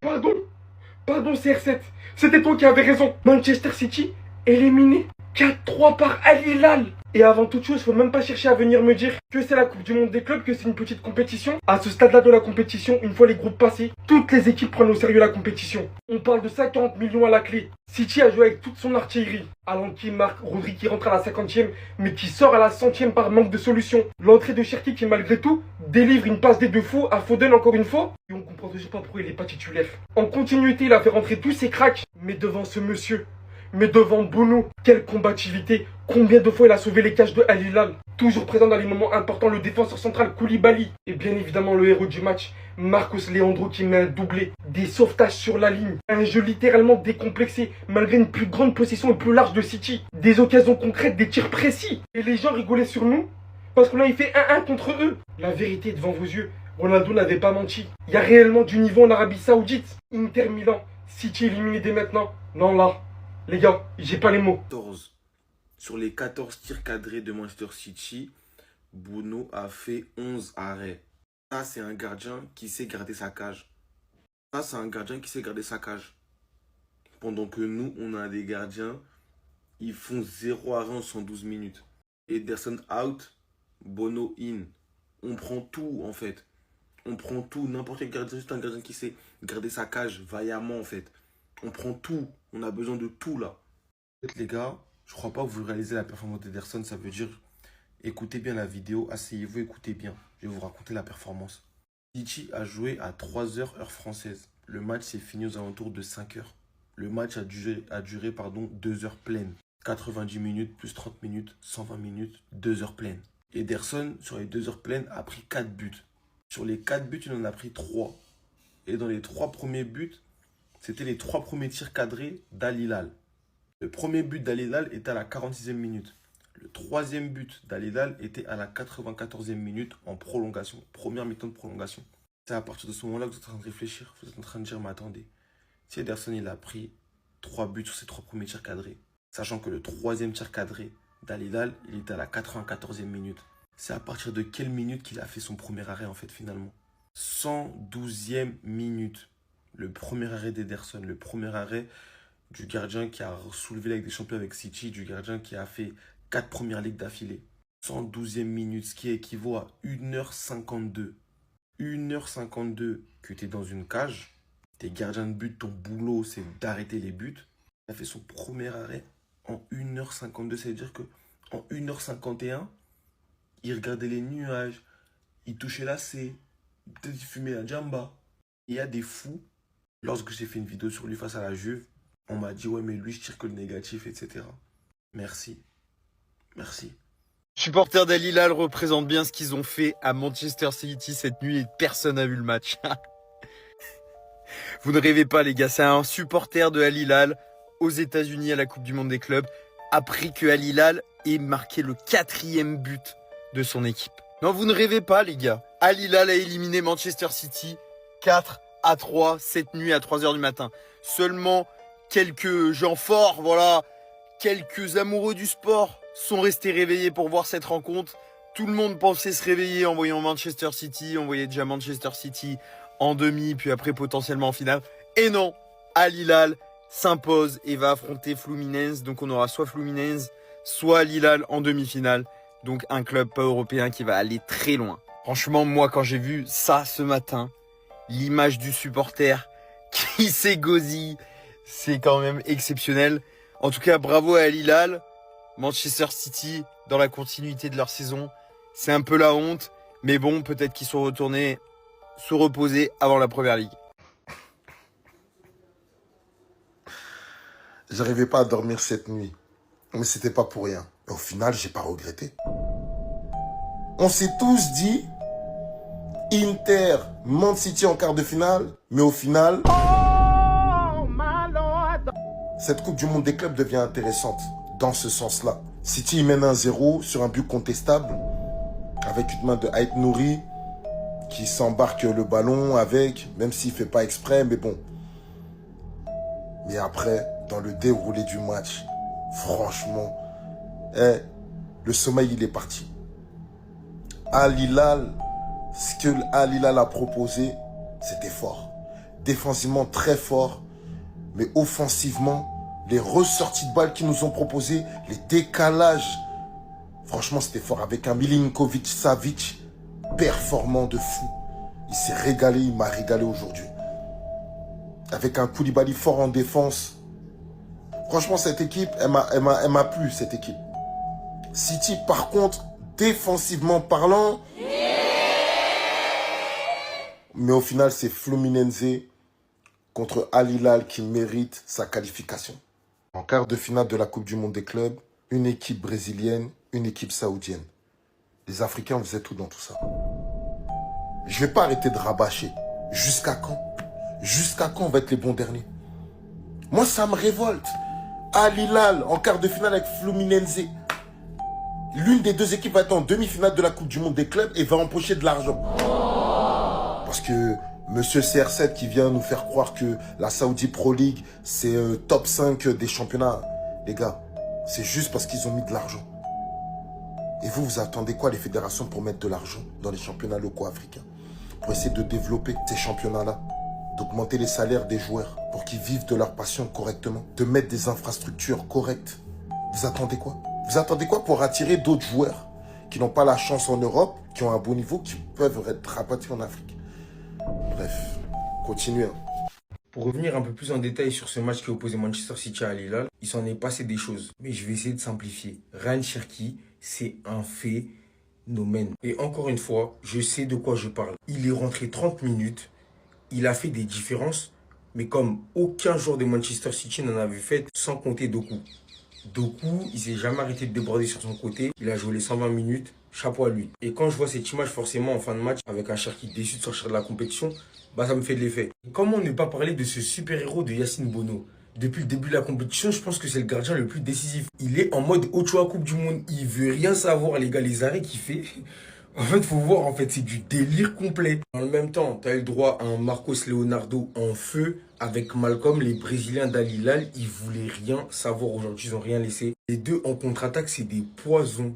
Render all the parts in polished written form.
Pardon, pardon CR7, c'était toi qui avais raison. Manchester City éliminé 4-3 par Al Hilal. Et avant toute chose, faut même pas chercher à venir me dire que c'est la Coupe du Monde des clubs, que c'est une petite compétition. À ce stade-là de la compétition, une fois les groupes passés, toutes les équipes prennent au sérieux la compétition. On parle de 50 millions à la clé. City a joué avec toute son artillerie. Haaland qui marque, Rodri qui rentre à la 50e, mais qui sort à la 100e par manque de solution. L'entrée de Cherki qui malgré tout délivre une passe des deux faux à Foden encore une fois. Et on comprend toujours pas pourquoi il est pas titulaire. En continuité, il a fait rentrer tous ses cracks. Mais devant ce monsieur, mais devant Bono, quelle combativité! Combien de fois il a sauvé les cages de Al Hilal? Toujours présent dans les moments importants, le défenseur central Koulibaly. Et bien évidemment le héros du match, Marcos Leandro qui met un doublé. Des sauvetages sur la ligne. Un jeu littéralement décomplexé, malgré une plus grande possession et plus large de City. Des occasions concrètes, des tirs précis. Et les gens rigolaient sur nous parce qu'on avait fait 1-1 contre eux. La vérité est devant vos yeux. Ronaldo n'avait pas menti. Il y a réellement du niveau en Arabie Saoudite. Inter Milan, City éliminé dès maintenant. Non là, les gars, j'ai pas les mots. 14. Sur les 14 tirs cadrés de Manchester City, Bono a fait 11 arrêts. Ça, c'est un gardien qui sait garder sa cage. Ça, c'est un gardien qui sait garder sa cage. Pendant que nous, on a des gardiens, ils font 0 arrêt en 112 minutes. Ederson out, Bono in. On prend tout, en fait. On prend tout. N'importe quel gardien, juste un gardien qui sait garder sa cage vaillamment, en fait. On prend tout. On a besoin de tout, là. Les gars, je crois pas que vous réalisez la performance d'Ederson. Ça veut dire, écoutez bien la vidéo, asseyez-vous, écoutez bien. Je vais vous raconter la performance. City a joué à 3h heure française. Le match s'est fini aux alentours de 5h. Le match a duré 2 heures pleines. 90 minutes plus 30 minutes, 120 minutes, 2 heures pleines. Ederson, sur les 2 heures pleines, a pris 4 buts. Sur les 4 buts, il en a pris 3. Et dans les 3 premiers buts, c'était les 3 premiers tirs cadrés d'Al Hilal. Le premier but d'Al Hilal était à la 46e minute. Le troisième but d'Al Hilal était à la 94e minute en prolongation. Première mi-temps de prolongation. C'est à partir de ce moment-là que vous êtes en train de réfléchir. Vous êtes en train de dire, mais attendez. Si Ederson il a pris 3 buts sur ses 3 premiers tirs cadrés, sachant que le troisième tir cadré d'Al Hilal, il était à la 94e minute. C'est à partir de quelle minute qu'il a fait son premier arrêt en fait finalement? 112e minute. Le premier arrêt d'Ederson, le premier arrêt du gardien qui a soulevé la Ligue des Champions avec City, du gardien qui a fait 4 premières ligues d'affilée. 112e minute, ce qui équivaut à 1h52. 1h52 que tu es dans une cage, tu es gardien de but, ton boulot c'est d'arrêter les buts. Il a fait son premier arrêt en 1h52, ça veut dire que en 1h51, il regardait les nuages, il touchait la C, peut-être il fumait la jamba. Il y a des fous, lorsque j'ai fait une vidéo sur lui face à la Juve, on m'a dit, ouais, mais lui, je tire que le négatif, etc. Merci. Merci. Supporters d'Al Hilal représentent bien ce qu'ils ont fait à Manchester City cette nuit et personne n'a vu le match. Vous ne rêvez pas, les gars. C'est un supporter de Al Hilal aux États-Unis à la Coupe du Monde des clubs après que Al Hilal ait marqué le 4e but de son équipe. Non, vous ne rêvez pas, les gars. Al Hilal a éliminé Manchester City 4-3 cette nuit à 3h du matin. Seulement quelques gens forts, voilà, quelques amoureux du sport sont restés réveillés pour voir cette rencontre. Tout le monde pensait se réveiller en voyant Manchester City. On voyait déjà Manchester City en demi, puis après potentiellement en finale. Et non, Al Hilal s'impose et va affronter Fluminense. Donc on aura soit Fluminense, soit Al Hilal en demi-finale. Donc un club pas européen qui va aller très loin. Franchement, moi quand j'ai vu ça ce matin, l'image du supporter qui s'égosille, c'est quand même exceptionnel. En tout cas, bravo à Al Hilal. Manchester City, dans la continuité de leur saison, c'est un peu la honte. Mais bon, peut-être qu'ils sont retournés se reposer avant la Première Ligue. J'arrivais pas à dormir cette nuit. Mais c'était pas pour rien. Et au final, j'ai pas regretté. On s'est tous dit Inter, Man City en quart de finale. Mais au final, cette Coupe du Monde des clubs devient intéressante dans ce sens-là. City mène 1-0 sur un but contestable avec une main de Ait Nouri qui s'embarque le ballon avec, même s'il ne fait pas exprès, mais bon. Mais après, dans le déroulé du match, franchement, le sommeil, il est parti. Al Hilal, ce que Al Hilal a proposé, c'était fort. défensivement très fort, mais offensivement, les ressorties de balles qu'ils nous ont proposées, les décalages, franchement, c'était fort. Avec un Milinkovic-Savic performant de fou. Il s'est régalé, il m'a régalé aujourd'hui. Avec un Koulibaly fort en défense. Franchement, cette équipe, elle m'a plu, cette équipe. City, par contre, défensivement parlant, mais au final, c'est Fluminense contre Al Hilal qui mérite sa qualification. En quart de finale de la Coupe du Monde des clubs, une équipe brésilienne, une équipe saoudienne. Les Africains faisaient tout dans tout ça. Je ne vais pas arrêter de rabâcher. Jusqu'à quand? Jusqu'à quand on va être les bons derniers? Moi, ça me révolte. Al Hilal en quart de finale avec Fluminense. L'une des deux équipes va être en demi-finale de la Coupe du Monde des clubs et va empocher de l'argent. Parce que Monsieur CR7 qui vient nous faire croire que la Saudi Pro League, c'est top 5 des championnats. Les gars, c'est juste parce qu'ils ont mis de l'argent. Et vous attendez quoi les fédérations pour mettre de l'argent dans les championnats locaux africains? Pour essayer de développer ces championnats-là, d'augmenter les salaires des joueurs pour qu'ils vivent de leur passion correctement, de mettre des infrastructures correctes. Vous attendez quoi? Vous attendez quoi pour attirer d'autres joueurs qui n'ont pas la chance en Europe, qui ont un bon niveau, qui peuvent être rapatriés en Afrique? Bref, continuez. Pour revenir un peu plus en détail sur ce match qui opposait Manchester City à Al Hilal, il s'en est passé des choses. Mais je vais essayer de simplifier. Ryan Cherki, c'est un phénomène. Et encore une fois, je sais de quoi je parle. Il est rentré 30 minutes, il a fait des différences, mais comme aucun joueur de Manchester City n'en avait fait, sans compter Doku. Doku, il s'est jamais arrêté de déborder sur son côté. Il a joué les 120 minutes. Chapeau à lui. Et quand je vois cette image forcément en fin de match, avec un Cherki déçu de sortir de la compétition, bah ça me fait de l'effet. Comment ne pas parler de ce super-héros de Yacine Bono? Depuis le début de la compétition, je pense que c'est le gardien le plus décisif. Il est en mode Ochoa Coupe du Monde. Il veut rien savoir, les gars, les arrêts qu'il fait. En fait, faut voir, en fait, c'est du délire complet. En même temps, tu as eu le droit à un Marcos Leonardo en feu avec Malcolm. Les Brésiliens d'Al Hilal, ils voulaient rien savoir aujourd'hui, ils n'ont rien laissé. Les deux en contre-attaque, c'est des poisons.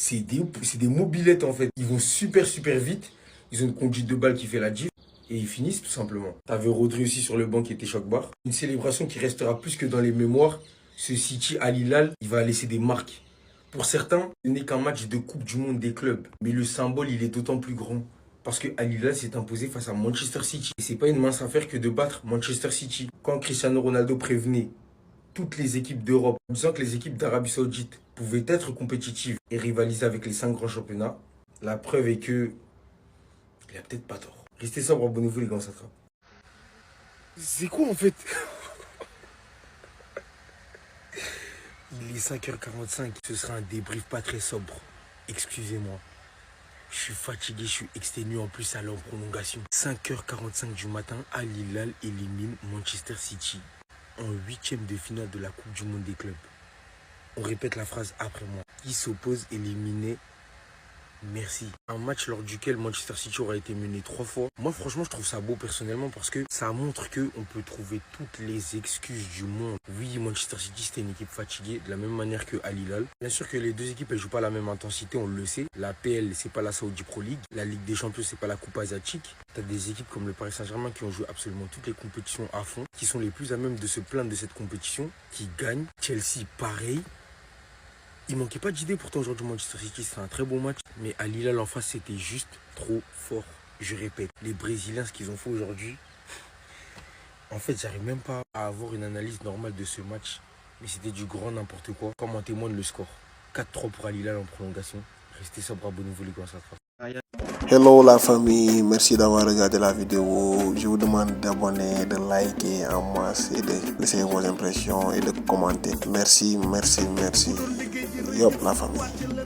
C'est des mobilettes en fait. Ils vont super vite. Ils ont une conduite de balle qui fait la diff. Et ils finissent tout simplement. T'avais Rodri aussi sur le banc qui était choc-barre. Une célébration qui restera plus que dans les mémoires. Ce City Al Hilal, il va laisser des marques. Pour certains, ce n'est qu'un match de Coupe du Monde des clubs. Mais le symbole, il est d'autant plus grand. Parce que Al Hilal s'est imposé face à Manchester City. Et c'est pas une mince affaire que de battre Manchester City. Quand Cristiano Ronaldo prévenait toutes les équipes d'Europe, en disant que les équipes d'Arabie Saoudite pouvaient être compétitives et rivaliser avec les 5 grands championnats, la preuve est que il a peut-être pas tort. Restez sobre, abonnez-vous les gars, ça attrape. C'est quoi en fait? Il est 5h45, ce sera un débrief pas très sobre. Excusez-moi. Je suis fatigué, je suis exténué en plus à leur prolongation. 5h45 du matin, Al Hilal élimine Manchester City en 8e de finale de la Coupe du Monde des clubs. On répète la phrase après moi. Qui s'oppose éliminé? Merci. Un match lors duquel Manchester City aura été mené 3 fois. Moi, franchement, je trouve ça beau personnellement parce que ça montre qu'on peut trouver toutes les excuses du monde. Oui, Manchester City, c'était une équipe fatiguée de la même manière que Al Hilal. Bien sûr que les deux équipes, elles jouent pas à la même intensité, on le sait. La PL, c'est pas la Saudi Pro League. La Ligue des Champions, c'est pas la Coupe asiatique. T'as des équipes comme le Paris Saint-Germain qui ont joué absolument toutes les compétitions à fond, qui sont les plus à même de se plaindre de cette compétition, qui gagnent. Chelsea, pareil. Il manquait pas d'idées pourtant aujourd'hui Manchester City, c'est un très bon match. Mais Al Hilal en face, c'était juste trop fort. Je répète, les Brésiliens, ce qu'ils ont fait aujourd'hui, en fait, j'arrive même pas à avoir une analyse normale de ce match. Mais c'était du grand n'importe quoi, comme en témoigne le score. 4-3 pour Al Hilal en prolongation. Restez sobre, abonnez-vous les gars, ça sera. Hello la famille, merci d'avoir regardé la vidéo. Je vous demande d'abonner, de liker en masse et de laisser vos impressions et de commenter. Merci. Yop la famille.